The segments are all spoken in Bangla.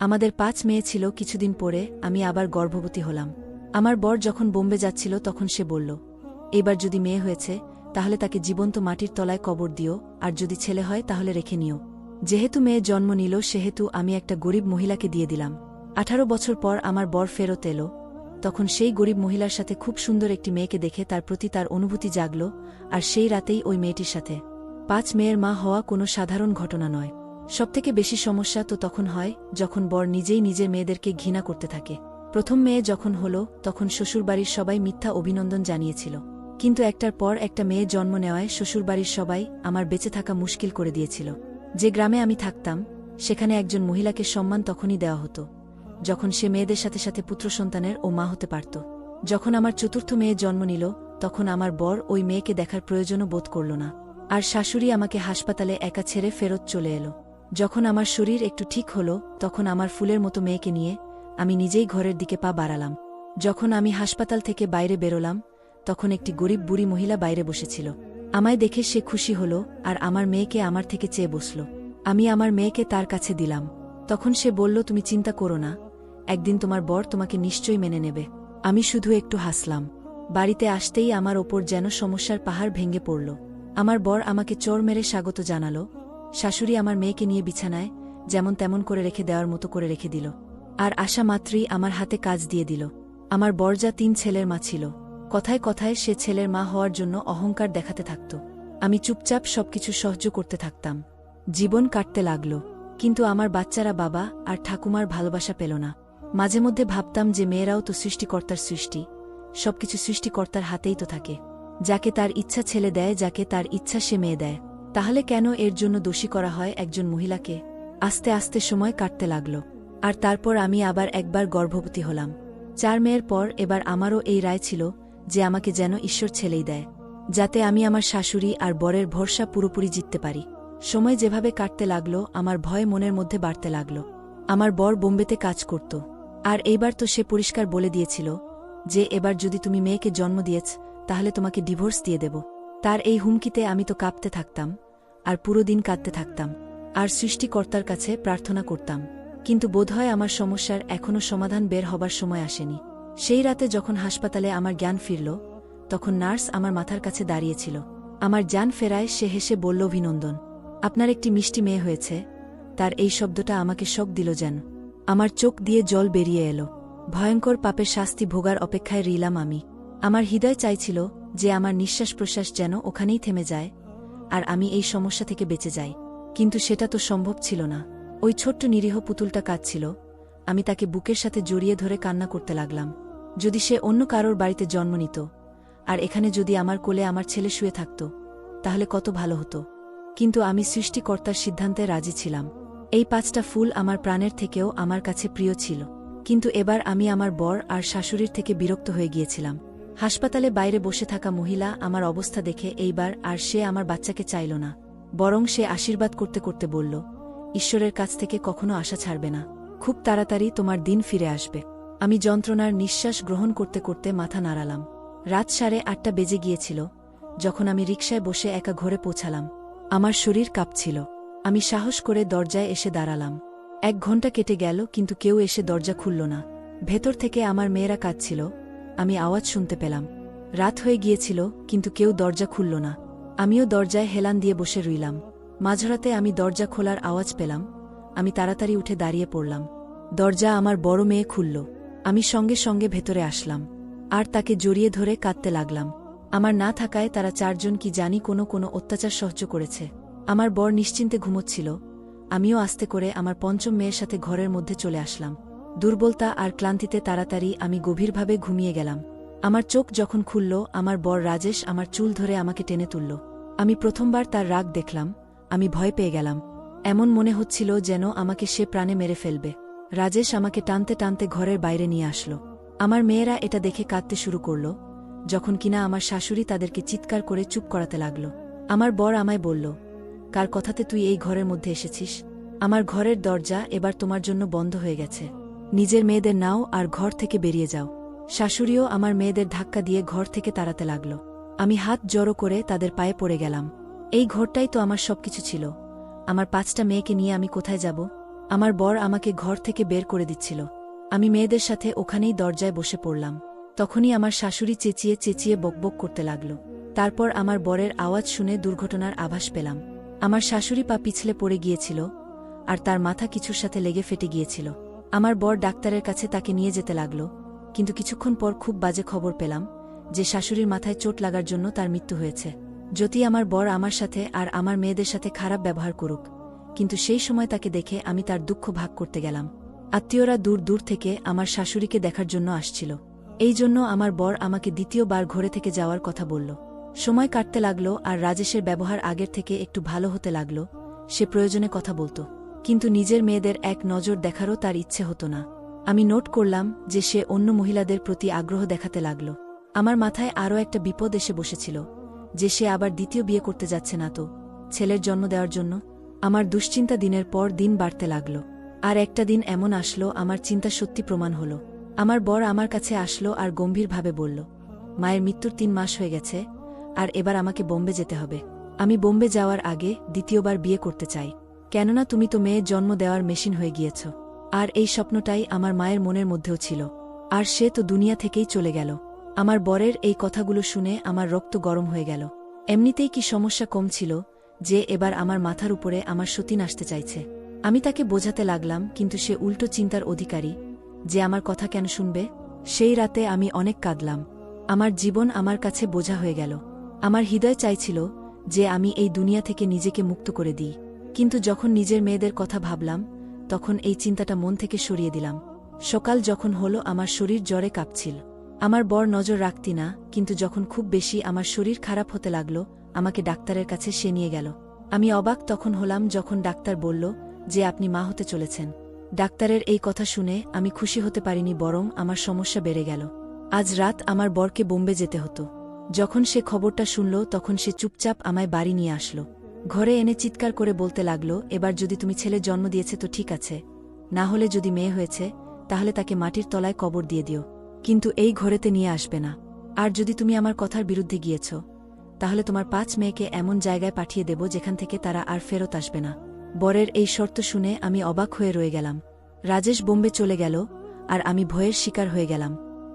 আমাদের ৫ মেয়ে ছিল। কিছুদিন পরে আমি আবার গর্ভবতী হলাম। আমার বর যখন বোম্বে যাচ্ছিল তখন সে বলল, এবার যদি মেয়ে হয়েছে তাহলে তাকে জীবন্ত মাটির তলায় কবর দিও, আর যদি ছেলে হয় তাহলে রেখে নিও। যেহেতু মেয়ে জন্ম নিল সেহেতু আমি একটা গরিব মহিলাকে দিয়ে দিলাম। ১৮ বছর পর আমার বর ফেরত এলো। তখন সেই গরিব মহিলার সাথে খুব সুন্দর একটি মেয়েকে দেখে তার প্রতি তার অনুভূতি জাগল, আর সেই রাতেই ওই মেয়েটির সাথে ৫ মেয়ের মা হওয়া কোনো সাধারণ ঘটনা নয়। সবথেকে বেশি সমস্যা তো তখন হয় যখন বর নিজেই নিজের মেয়েদেরকে ঘৃণা করতে থাকে। প্রথম মেয়ে যখন হলো তখন শ্বশুরবাড়ির সবাই মিথ্যা অভিনন্দন জানিয়েছিল, কিন্তু একটার পর একটা মেয়ে জন্ম নেওয়ায় শ্বশুরবাড়ির সবাই আমার বেঁচে থাকা মুশকিল করে দিয়েছিল। যে গ্রামে আমি থাকতাম সেখানে একজন মহিলাকে সম্মান তখনই দেওয়া হতো যখন সে মেয়েদের সাথে সাথে পুত্র সন্তানের ও মা হতে পারত। যখন আমার চতুর্থ মেয়ে জন্ম নিল তখন আমার বর ওই মেয়েকে দেখার প্রয়োজনও বোধ করল না, আর শাশুড়ি আমাকে হাসপাতালে একা ছেড়ে ফেরত চলে এলো। যখন আমার শরীর একটু ঠিক হলো তখন আমার ফুলের মতো মেয়েকে নিয়ে আমি নিজেই ঘরের দিকে পা বাড়ালাম। যখন আমি হাসপাতাল থেকে বাইরে বেরোলাম তখন একটি গরিব বুড়ি মহিলা বাইরে বসেছিল। আমায় দেখে সে খুশি হল আর আমার মেয়েকে আমার থেকে চেয়ে বসল। আমি আমার মেয়েকে তার কাছে দিলাম। তখন সে বলল, তুমি চিন্তা করো না, একদিন তোমার বর তোমাকে নিশ্চয়ই মেনে নেবে। আমি শুধু একটু হাসলাম। বাড়িতে আসতেই আমার ওপর যেন সমস্যার পাহাড় ভেঙে পড়ল। আমার বর আমাকে চড় মেরে স্বাগত জানাল। শাশুড়ি আমার মেয়েকে নিয়ে বিছানায় যেমন তেমন করে রেখে দেওয়ার মতো করে রেখে দিল, আর আশা মাত্রই আমার হাতে কাজ দিয়ে দিল। আমার বরজা ৩ ছেলের মা ছিল। কথায় কথায় সে ছেলের মা হওয়ার জন্য অহংকার দেখাতে থাকত। আমি চুপচাপ সবকিছু সহ্য করতে থাকতাম। জীবন কাটতে লাগল, কিন্তু আমার বাচ্চারা বাবা আর ঠাকুমার ভালোবাসা পেল না। মাঝে মধ্যে ভাবতাম যে মেয়েরাও তো সৃষ্টিকর্তার সৃষ্টি, সবকিছু সৃষ্টিকর্তার হাতেই তো থাকে। যাকে তার ইচ্ছা ছেলে দেয়, যাকে তার ইচ্ছা সে মেয়ে দেয়, তাহলে কেন এর জন্য দোষী করা হয় একজন মহিলাকে? আস্তে আস্তে সময় কাটতে লাগল, আর তারপর আমি আবার একবার গর্ভবতী হলাম। ৪ মেয়ের পর এবার আমারও এই রায় ছিল যে আমাকে যেন ঈশ্বর ছেলেই দেয়, যাতে আমি আমার শাশুড়ি আর বরের ভরসা পুরোপুরি জিততে পারি। সময় যেভাবে কাটতে লাগল আমার ভয় মনের মধ্যে বাড়তে লাগল। আমার বর বোম্বেতে কাজ করত, আর এইবার তো সে পরিষ্কার বলে দিয়েছিল যে এবার যদি তুমি মেয়েকে জন্ম দিয়েছ তাহলে তোমাকে ডিভোর্স দিয়ে দেব। তার এই হুমকিতে আমি তো কাঁপতে থাকতাম আর পুরো দিন কাঁদতে থাকতাম আর সৃষ্টিকর্তার কাছে প্রার্থনা করতাম, কিন্তু বোধহয় আমার সমস্যার এখনও সমাধান বের হবার সময় আসেনি। সেই রাতে যখন হাসপাতালে আমার জ্ঞান ফিরল তখন নার্স আমার মাথার কাছে দাঁড়িয়েছিল। আমার জ্ঞান ফেরায় সে হেসে বলল, অভিনন্দন, আপনার একটি মিষ্টি মেয়ে হয়েছে। তার এই শব্দটা আমাকে শক দিল যেন। আমার চোখ দিয়ে জল বেরিয়ে এলো। ভয়ঙ্কর পাপের শাস্তি ভোগার অপেক্ষায় রইলাম আমি। আমার হৃদয় চাইছিল যে আমার নিঃশ্বাস প্রশ্বাস যেন ওখানেই থেমে যায় আর আমি এই সমস্যা থেকে বেঁচে যাই, কিন্তু সেটা তো সম্ভব ছিল না। ওই ছোট্ট নিরীহ পুতুলটা কাঁদছিল, আমি তাকে বুকের সাথে জড়িয়ে ধরে কান্না করতে লাগলাম। যদি সে অন্য কারোর বাড়িতে জন্ম নিত আর এখানে যদি আমার কোলে আমার ছেলে শুয়ে থাকত তাহলে কত ভালো হতো, কিন্তু আমি সৃষ্টিকর্তার সিদ্ধান্তে রাজি ছিলাম। এই ৫টা ফুল আমার প্রাণের থেকেও আমার কাছে প্রিয় ছিল, কিন্তু এবার আমি আমার বর আর শাশুড়ির থেকে বিরক্ত হয়ে গিয়েছিলাম। হাসপাতালে বাইরে বসে থাকা মহিলা আমার অবস্থা দেখে এইবার আর সে আমার বাচ্চাকে চাইল না, বরং সে আশীর্বাদ করতে করতে বলল, ঈশ্বরের কাছ থেকে কখনো আশা ছাড়বে না, খুব তাড়াতাড়ি তোমার দিন ফিরে আসবে। আমি যন্ত্রণার নিঃশ্বাস গ্রহণ করতে করতে মাথা নাড়ালাম। রাত 8:30 বেজে গিয়েছিল যখন আমি রিকশায় বসে একা ঘরে পৌঁছালাম। আমার শরীর কাঁপছিল। আমি সাহস করে দরজায় এসে দাঁড়ালাম। 1 ঘন্টা কেটে গেল কিন্তু কেউ এসে দরজা খুলল না। ভেতর থেকে আমার মেয়েরা কাঁদছিল, আমি আওয়াজ শুনতে পেলাম। রাত হয়ে গিয়েছিল কিন্তু কেউ দরজা খুলল না। আমিও দরজায় হেলান দিয়ে বসে রইলাম। মাঝরাতে আমি দরজা খোলার আওয়াজ পেলাম। আমি তাড়াতাড়ি উঠে দাঁড়িয়ে পড়লাম। দরজা আমার বড় মেয়ে খুলল। আমি সঙ্গে সঙ্গে ভেতরে আসলাম আর তাকে জড়িয়ে ধরে কাঁদতে লাগলাম। আমার না থাকায় তারা 4 জন কি জানি কোনো অত্যাচার সহ্য করেছে। আমার বর নিশ্চিন্তে ঘুমোচ্ছিল। আমিও আস্তে করে আমার 5ম মেয়ের সাথে ঘরের মধ্যে চলে আসলাম। দুর্বলতা আর ক্লান্তিতে তাড়াতাড়ি আমি গভীরভাবে ঘুমিয়ে গেলাম। আমার চোখ যখন খুলল আমার বর রাজেশ আমার চুল ধরে আমাকে টেনে তুলল। আমি প্রথমবার তার রাগ দেখলাম। আমি ভয় পেয়ে গেলাম। এমন মনে হচ্ছিল যেন আমাকে সে প্রাণে মেরে ফেলবে। রাজেশ আমাকে টানতে টানতে ঘরের বাইরে নিয়ে আসলো। আমার মেয়েরা এটা দেখে কাঁদতে শুরু করল, যখন কিনা আমার শাশুড়ি তাদেরকে চিৎকার করে চুপ করাতে লাগল। আমার বর আমায় বলল, কার কথাতে তুই এই ঘরের মধ্যে এসেছিস? আমার ঘরের দরজা এবার তোমার জন্য বন্ধ হয়ে গেছে। নিজের মেয়েদের নাও আর ঘর থেকে বেরিয়ে যাও। শাশুড়িও আমার মেয়েদের ধাক্কা দিয়ে ঘর থেকে তাড়াতে লাগল। আমি হাত জড়ো করে তাদের পায়ে পড়ে গেলাম। এই ঘরটাই তো আমার সবকিছু ছিল। আমার 5টা মেয়েকে নিয়ে আমি কোথায় যাব? আমার বর আমাকে ঘর থেকে বের করে দিচ্ছিল। আমি মেয়েদের সাথে ওখানেই দরজায় বসে পড়লাম। তখনই আমার শাশুড়ি চেঁচিয়ে চেঁচিয়ে বকবক করতে লাগল। তারপর আমার বরের আওয়াজ শুনে দুর্ঘটনার আভাস পেলাম। আমার শাশুড়ি পা পিছলে পড়ে গিয়েছিল, আর তার মাথা কিছুর সাথে লেগে ফেটে গিয়েছিল। আমার বর ডাক্তারের কাছে তাকে নিয়ে যেতে লাগল, কিন্তু কিছুক্ষণ পর খুব বাজে খবর পেলাম যে শাশুড়ির মাথায় চোট লাগার জন্য তার মৃত্যু হয়েছে। যদি আমার বর আমার সাথে আর আমার মেয়েদের সাথে খারাপ ব্যবহার করুক, কিন্তু সেই সময় তাকে দেখে আমি তার দুঃখ ভাগ করতে গেলাম। আত্মীয়রা দূর দূর থেকে আমার শাশুড়িকে দেখার জন্য আসছিল। এই জন্য আমার বর আমাকে দ্বিতীয়বার ঘরে থেকে যাওয়ার কথা বলল। সময় কাটতে লাগল আর রাজেশের ব্যবহার আগের থেকে একটু ভালো হতে লাগল। সে প্রয়োজনে কথা বলত, কিন্তু নিজের মেয়েদের এক নজর দেখারও তার ইচ্ছে হতো না। আমি নোট করলাম যে সে অন্য মহিলাদের প্রতি আগ্রহ দেখাতে লাগল। আমার মাথায় আরও একটা বিপদ এসে বসেছিল, যে সে আবার দ্বিতীয় বিয়ে করতে যাচ্ছে না তো ছেলের জন্ম দেওয়ার জন্য। আমার দুশ্চিন্তা দিনের পর দিন বাড়তে লাগল। আর একটা দিন এমন আসলো আমার চিন্তা সত্যি প্রমাণ হল। আমার বর আমার কাছে আসলো আর গম্ভীরভাবে বলল, মায়ের মৃত্যুর 3 মাস হয়ে গেছে, আর এবার আমাকে বোম্বে যেতে হবে। আমি বোম্বে যাওয়ার আগে দ্বিতীয়বার বিয়ে করতে চাই, কেননা তুমি তো মেয়ের জন্ম দেওয়ার মেশিন হয়ে গিয়েছ। আর এই স্বপ্নটাই আমার মায়ের মনের মধ্যেও ছিল, আর সে তো দুনিয়া থেকেই চলে গেল। আমার বরের এই কথাগুলো শুনে আমার রক্ত গরম হয়ে গেল। এমনিতেই কি সমস্যা কম ছিল যে এবার আমার মাথার উপরে আমার সতীন আসতে চাইছে। আমি তাকে বোঝাতে লাগলাম, কিন্তু সে উল্টো চিন্তার অধিকারী, যে আমার কথা কেন শুনবে। সেই রাতে আমি অনেক কাঁদলাম। আমার জীবন আমার কাছে বোঝা হয়ে গেল। আমার হৃদয় চাইছিল যে আমি এই দুনিয়া থেকে নিজেকে মুক্ত করে দিই, কিন্তু যখন নিজের মেয়েদের কথা ভাবলাম তখন এই চিন্তাটা মন থেকে সরিয়ে দিলাম। সকাল যখন হলো আমার শরীর জ্বরে কাঁপছিল। আমার বর নজর রাখতি না, কিন্তু যখন খুব বেশি আমার শরীর খারাপ হতে লাগল আমাকে ডাক্তারের কাছে সে নিয়ে গেল। আমি অবাক তখন হলাম যখন ডাক্তার বলল যে আপনি মা হতে চলেছেন। ডাক্তারের এই কথা শুনে আমি খুশি হতে পারিনি, বরং আমার সমস্যা বেড়ে গেল। আজ রাত আমার বরকে বোম্বে যেতে হতো। যখন সে খবরটা শুনল তখন সে চুপচাপ আমায় বাড়ি নিয়ে আসলো। ঘরে এনে চিৎকার করে বলতে লাগল, এবার যদি তুমি ছেলে জন্ম দিয়েছে তো ঠিক আছে, না হলে যদি মেয়ে হয়েছে তাহলে তাকে মাটির তলায় কবর দিয়ে দিও, কিন্তু এই ঘরেতে নিয়ে আসবে না। আর যদি তুমি আমার কথার বিরুদ্ধে গিয়েছ তাহলে তোমার 5 মেয়েকে এমন জায়গায় পাঠিয়ে দেব যেখান থেকে তারা আর ফেরত আসবে না। বরের এই শর্ত শুনে আমি অবাক হয়ে রয়ে গেলাম। রাজেশ বোম্বে চলে গেল আর আমি ভয়ের শিকার হয়ে গেলাম।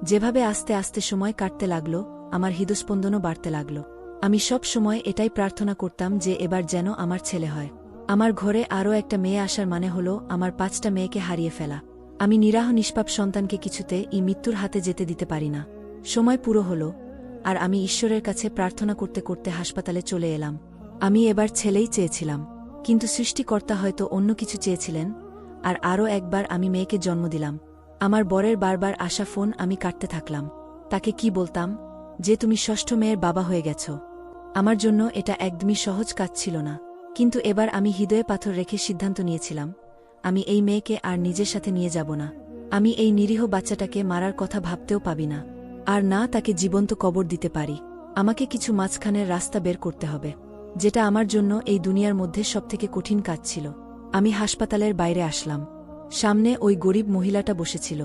যেভাবে আস্তে আস্তে সময় কাটতে লাগল আমার হৃদস্পন্দনও বাড়তে লাগল। আমি সব সময় এটাই প্রার্থনা করতাম যে এবার যেন আমার ছেলে হয়। আমার ঘরে আরও একটা মেয়ে আসার মানে হলো আমার 5টা মেয়েকে হারিয়ে ফেলা। আমি নিরাহ নিষ্পাপ সন্তানকে কিছুতে এই মৃত্যুর হাতে যেতে দিতে পারি না। সময় পুরো হলো আর আমি ঈশ্বরের কাছে প্রার্থনা করতে করতে হাসপাতালে চলে এলাম। আমি এবার ছেলেই চেয়েছিলাম, কিন্তু সৃষ্টিকর্তা হয়তো অন্য কিছু চেয়েছিলেন, আর আরও একবার আমি মেয়েকে জন্ম দিলাম। আমার বরের বারবার আসা ফোন আমি কাটতে থাকলাম। তাকে কি বলতাম যে তুমি 6ষ্ঠ মেয়ের বাবা হয়ে গেছ। আমার জন্য এটা একদমই সহজ কাজ ছিল না, কিন্তু এবার আমি হৃদয়ে পাথর রেখে সিদ্ধান্ত নিয়েছিলাম, আমি এই মেয়েকে আর নিজের সাথে নিয়ে যাব না। আমি এই নিরীহ বাচ্চাটাকে মারার কথা ভাবতেও পাবি না, আর না তাকে জীবন্ত কবর দিতে পারি। আমাকে কিছু মাঝখানের রাস্তা বের করতে হবে, যেটা আমার জন্য এই দুনিয়ার মধ্যে সবথেকে কঠিন কাজ ছিল। আমি হাসপাতালের বাইরে আসলাম। সামনে ওই গরিব মহিলাটা বসেছিল।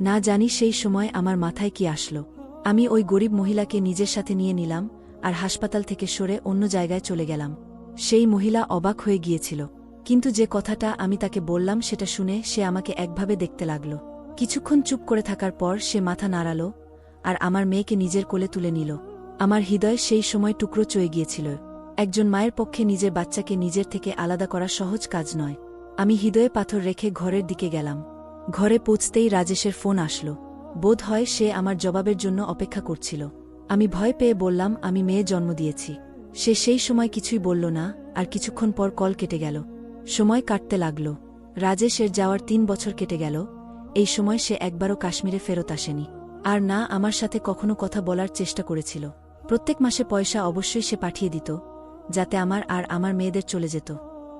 না জানি সেই সময় আমার মাথায় কি আসলো। আমি ওই গরিব মহিলাকে নিজের সাথে নিয়ে নিলাম আর হাসপাতাল থেকে সরে অন্য জায়গায় চলে গেলাম। সেই মহিলা অবাক হয়ে গিয়েছিল, কিন্তু যে কথাটা আমি তাকে বললাম সেটা শুনে সে আমাকে একভাবে দেখতে লাগল। কিছুক্ষণ চুপ করে থাকার পর সে মাথা নাড়াল আর আমার মেয়েকে নিজের কোলে তুলে নিল। আমার হৃদয় সেই সময় টুকরো চয়ে গিয়েছিল। একজন মায়ের পক্ষে নিজের বাচ্চাকে নিজের থেকে আলাদা করা সহজ কাজ নয়। আমি হৃদয়ে পাথর রেখে ঘরের দিকে গেলাম। ঘরে পৌঁছতেই রাজেশের ফোন আসলো। বোধ হয় সে আমার জবাবের জন্য অপেক্ষা করছিল। আমি ভয় পেয়ে বললাম আমি মেয়ে জন্ম দিয়েছি। সে সেই সময় কিছুই বলল না, আর কিছুক্ষণ পর কল কেটে গেল। সময় কাটতে লাগল। রাজেশের যাওয়ার 3 বছর কেটে গেল। এই সময় সে একবারও কাশ্মীরে ফেরত আসেনি, আর না আমার সাথে কখনো কথা বলার চেষ্টা করেছিল। প্রত্যেক মাসে পয়সা অবশ্যই সে পাঠিয়ে দিত, যাতে আমার আর আমার মেয়েদের চলে যেত।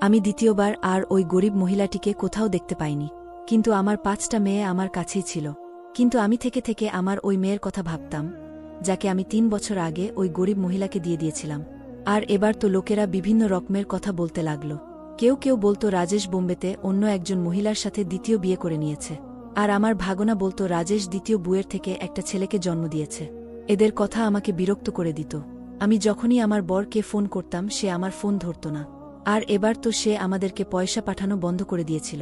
আমি দ্বিতীয়বার আর ওই গরিব মহিলাটিকে কোথাও দেখতে পাইনি, কিন্তু আমার 5টা মেয়ে আমার কাছেই ছিল। কিন্তু আমি থেকে থেকে আমার ওই মেয়ের কথা ভাবতাম, যাকে আমি 3 বছর আগে ওই গরিব মহিলাকে দিয়ে দিয়েছিলাম। আর এবার তো লোকেরা বিভিন্ন রকমের কথা বলতে লাগল। কেউ কেউ বলতো রাজেশ বোম্বেতে অন্য একজন মহিলার সাথে দ্বিতীয় বিয়ে করে নিয়েছে, আর আমার ভাগনা বলতো রাজেশ দ্বিতীয় বুয়ের থেকে একটা ছেলেকে জন্ম দিয়েছে। এদের কথা আমাকে বিরক্ত করে দিত। আমি যখনই আমার বরকে ফোন করতাম সে আমার ফোন ধরত না, আর এবার তো সে আমাদেরকে পয়সা পাঠানো বন্ধ করে দিয়েছিল।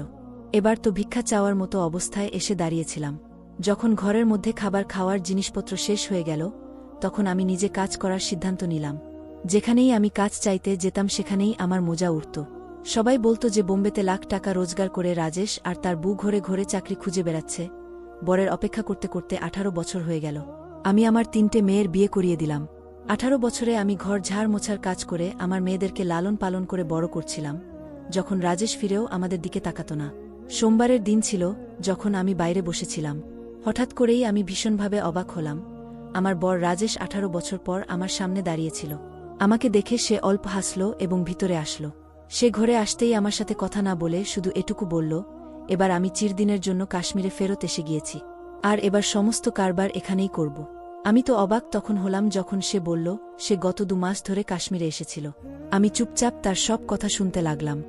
এবার তো ভিক্ষা চাওয়ার মতো অবস্থায় এসে দাঁড়িয়েছিলাম। যখন ঘরের মধ্যে খাবার খাওয়ার জিনিসপত্র শেষ হয়ে গেল, তখন আমি নিজে কাজ করার সিদ্ধান্ত নিলাম। যেখানেই আমি কাজ চাইতে যেতাম সেখানেই আমার মোজা উঠত। সবাই বলতো যে বোম্বেতে লাখ টাকা রোজগার করে রাজেশ আর তার বউ ঘরে ঘরে চাকরি খুঁজে বেড়াচ্ছে। বরের অপেক্ষা করতে করতে 18 বছর হয়ে গেল। আমি আমার 3টে মেয়ের বিয়ে করিয়ে দিলাম। 18 বছরে আমি ঘর ঝাড় মোছার কাজ করে আমার মেয়েদেরকে লালন পালন করে বড় করছিলাম, যখন রাজেশ ফিরেও আমাদের দিকে তাকাত না। সোমবারের দিন ছিল, যখন আমি বাইরে বসেছিলাম। হঠাৎ করেই আমি ভীষণভাবে অবাক হলাম। আমার বর রাজেশ 18 বছর পর আমার সামনে দাঁড়িয়েছিল। আমাকে দেখে সে অল্প হাসল এবং ভিতরে আসল। সে ঘরে আসতেই আমার সাথে কথা না বলে শুধু এটুকু বলল, এবার আমি চিরদিনের জন্য কাশ্মীরে ফেরত এসে গিয়েছি, আর এবার সমস্ত কারবার এখানেই করব। আমি তো অবাক তখন হলাম যখন সে বলল সে গত 2 মাস ধরে কাশ্মীরে এসেছিল। আমি চুপচাপ তার সব কথা শুনতে লাগলাম।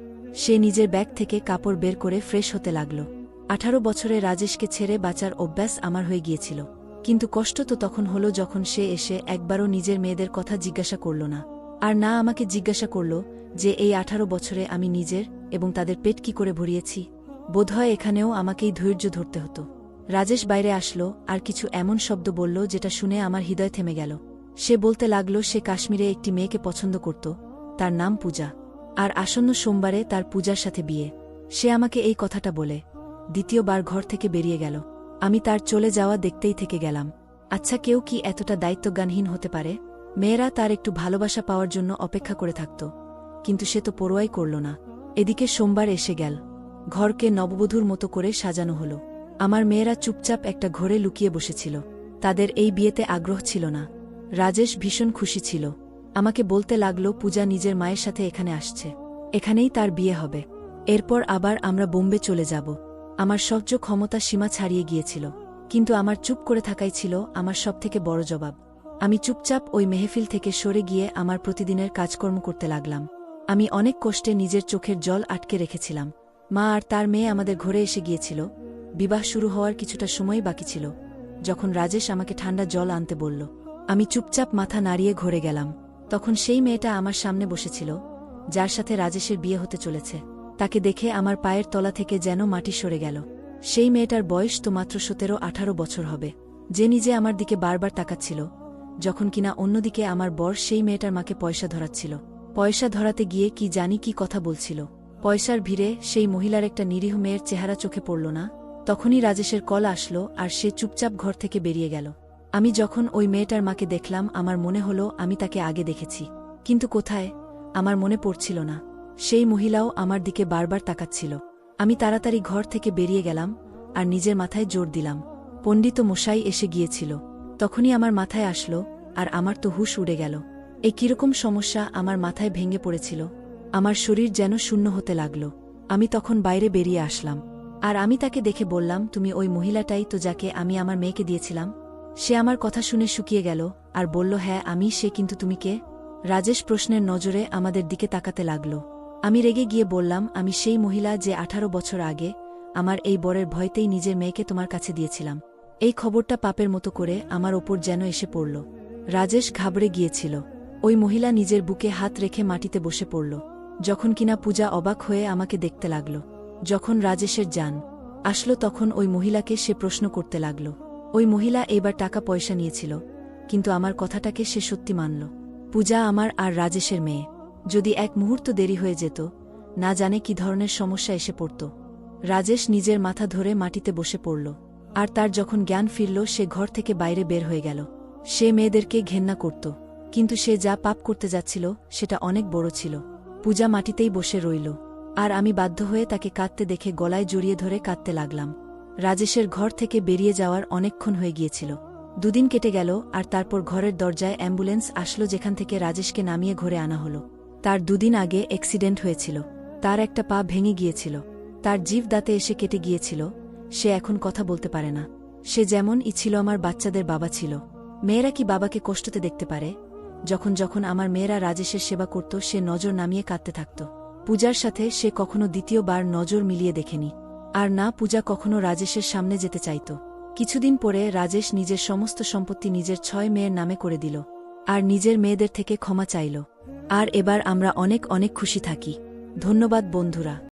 সে নিজের ব্যাগ থেকে কাপড় বের করে ফ্রেশ হতে লাগল। 18 বছরে রাজেশকে ছেড়ে বাঁচার অভ্যাস আমার হয়ে গিয়েছিল, কিন্তু কষ্ট তো তখন হলো যখন সে এসে একবারও নিজের মেয়েদের কথা জিজ্ঞাসা করল না। আর না আমাকে জিজ্ঞাসা করল যে এই 18 বছরে আমি নিজের এবং তাদের পেট কি করে ভরিয়েছি। বোধহয় এখানেও আমাকেই ধৈর্য ধরতে হতো। রাজেশ বাইরে আসলো আর কিছু এমন শব্দ বলল যেটা শুনে আমার হৃদয় থেমে গেল। সে বলতে লাগল সে কাশ্মীরে একটি মেয়েকে পছন্দ করত, তার নাম পূজা, আর আসন্ন সোমবারে তার পূজার সাথে বিয়ে। সে আমাকে এই কথাটা বলে দ্বিতীয়বার ঘর থেকে বেরিয়ে গেল। আমি তার চলে যাওয়া দেখতেই থেকে গেলাম। আচ্ছা, কেউ কি এতটা দায়িত্বজ্ঞানহীন হতে পারে? মেয়েরা তার একটু ভালোবাসা পাওয়ার জন্য অপেক্ষা করে থাকত, কিন্তু সে তো পরোয়াই করল না। এদিকে সোমবার এসে গেল। ঘরকে নববধূর মতো করে সাজানো হলো। আমার মেয়েরা চুপচাপ একটা ঘরে লুকিয়ে বসেছিল। তাদের এই বিয়েতে আগ্রহ ছিল না। রাজেশ ভীষণ খুশি ছিল। আমাকে বলতে লাগল পূজা নিজের মায়ের সাথে এখানে আসছে, এখানেই তার বিয়ে হবে। এরপর আবার আমরা বোম্বে চলে যাব। আমার সহ্য ক্ষমতা সীমা ছাড়িয়ে গিয়েছিল, কিন্তু আমার চুপ করে থাকাই ছিল আমার সবথেকে বড় জবাব। আমি চুপচাপ ওই মেহফিল থেকে সরে গিয়ে আমার প্রতিদিনের কাজকর্ম করতে লাগলাম। আমি অনেক কষ্টে নিজের চোখের জল আটকে রেখেছিলাম। মা আর তার মেয়ে আমাদের ঘরে এসে গিয়েছিল। বিবাহ শুরু হওয়ার কিছুটা সময় বাকি ছিল, যখন রাজেশ আমাকে ঠান্ডা জল আনতে বলল। আমি চুপচাপ মাথা নাড়িয়ে ঘরে গেলাম। তখন সেই মেয়েটা আমার সামনে বসেছিল, যার সাথে রাজেশের বিয়ে হতে চলেছে। তাকে দেখে আমার পায়ের তলা থেকে যেন মাটি সরে গেল। সেই মেয়েটার বয়স তো মাত্র 17-18 বছর হবে। যে নিজে আমার দিকে বারবার তাকাচ্ছিল, যখন কিনা অন্যদিকে আমার বর সেই মেয়েটার মাকে পয়সা ধরাচ্ছিল। পয়সা ধরাতে গিয়ে কি জানি কি কথা বলছিল। পয়সার ভিড়ে সেই মহিলার একটা নিরীহ মেয়ের চেহারা চোখে পড়ল না। তখনই রাজেশের কল আসলো আর সে চুপচাপ ঘর থেকে বেরিয়ে গেল। আমি যখন ওই মেয়েটার মাকে দেখলাম, আমার মনে হলো আমি তাকে আগে দেখেছি, কিন্তু কোথায় আমার মনে পড়ছিল না। সেই মহিলাও আমার দিকে বারবার তাকাচ্ছিল। আমি তাড়াতাড়ি ঘর থেকে বেরিয়ে গেলাম আর নিজের মাথায় জোর দিলাম, পণ্ডিত মশাই এসে গিয়েছিল। তখনই আমার মাথায় আসলো, আর আমার তো হুঁশ উড়ে গেল। এই কিরকম সমস্যা আমার মাথায় ভেঙে পড়েছিল। আমার শরীর যেন শূন্য হতে লাগল। আমি তখন বাইরে বেরিয়ে আসলাম, আর আমি তাকে দেখে বললাম, তুমি ওই মহিলাটাই তো যাকে আমি আমার মেয়েকে দিয়েছিলাম? সে আমার কথা শুনে শুকিয়ে গেল আর বলল, হ্যাঁ আমি সে, কিন্তু তুমি কে? রাজেশ প্রশ্নের নজরে আমাদের দিকে তাকাতে লাগল। আমি রেগে গিয়ে বললাম, আমি সেই মহিলা যে 18 বছর আগে আমার এই বরের ভয়তেই নিজের মেয়েকে তোমার কাছে দিয়েছিলাম। এই খবরটা পাপের মতো করে আমার ওপর যেন এসে পড়ল। রাজেশ ঘাবড়ে গিয়েছিল। ওই মহিলা নিজের বুকে হাত রেখে মাটিতে বসে পড়ল। যখন কিনা পূজা অবাক হয়ে আমাকে দেখতে লাগল। যখন রাজেশের জান আসলো, তখন ওই মহিলাকে সে প্রশ্ন করতে লাগল। ওই মহিলা এবার টাকা পয়সা নিয়েছিল, কিন্তু আমার কথাটাকে সে সত্যি মানল। পূজা আমার আর রাজেশের মেয়ে। যদি এক মুহূর্ত দেরি হয়ে যেত, না জানে কি ধরনের সমস্যা এসে পড়ত। রাজেশ নিজের মাথা ধরে মাটিতে বসে পড়ল, আর তার যখন জ্ঞান ফিরল, সে ঘর থেকে বাইরে বের হয়ে গেল। সে মেয়েদেরকে ঘেন্না করত, কিন্তু সে যা পাপ করতে যাচ্ছিল সেটা অনেক বড় ছিল। পূজা মাটিতেই বসে রইল, আর আমি বাধ্য হয়ে তাকে কাঁদতে দেখে গলায় জড়িয়ে ধরে কাঁদতে লাগলাম। রাজেশের ঘর থেকে বেরিয়ে যাওয়ার অনেকক্ষণ হয়ে গিয়েছিল। 2 দিন কেটে গেল, আর তারপর ঘরের দরজায় অ্যাম্বুলেন্স আসলো, যেখান থেকে রাজেশকে নামিয়ে ঘরে আনা হলো। তার 2 দিন আগে অ্যাক্সিডেন্ট হয়েছিল। তার একটা পা ভেঙে গিয়েছিল, তার জিভ দাঁতে এসে কেটে গিয়েছিল। সে এখন কথা বলতে পারে না। সে যেমন ছিল আমার বাচ্চাদের বাবা ছিল। মেয়েরা কি বাবাকে কষ্টতে দেখতে পারে? যখন যখন আমার মেয়েরা রাজেশের সেবা করত, সে নজর নামিয়ে কাঁদতে থাকত। পূজার সাথে সে কখনো দ্বিতীয়বার নজর মিলিয়ে দেখেনি, আর না পূজা কখনো রাজেশের সামনে যেতে চাইত। কিছুদিন পরে রাজেশ নিজের সমস্ত সম্পত্তি নিজের 6 মেয়ের নামে করে দিল, আর নিজের মেয়েদের থেকে ক্ষমা চাইল। আর এবার আমরা অনেক অনেক খুশি থাকি। ধন্যবাদ বন্ধুরা।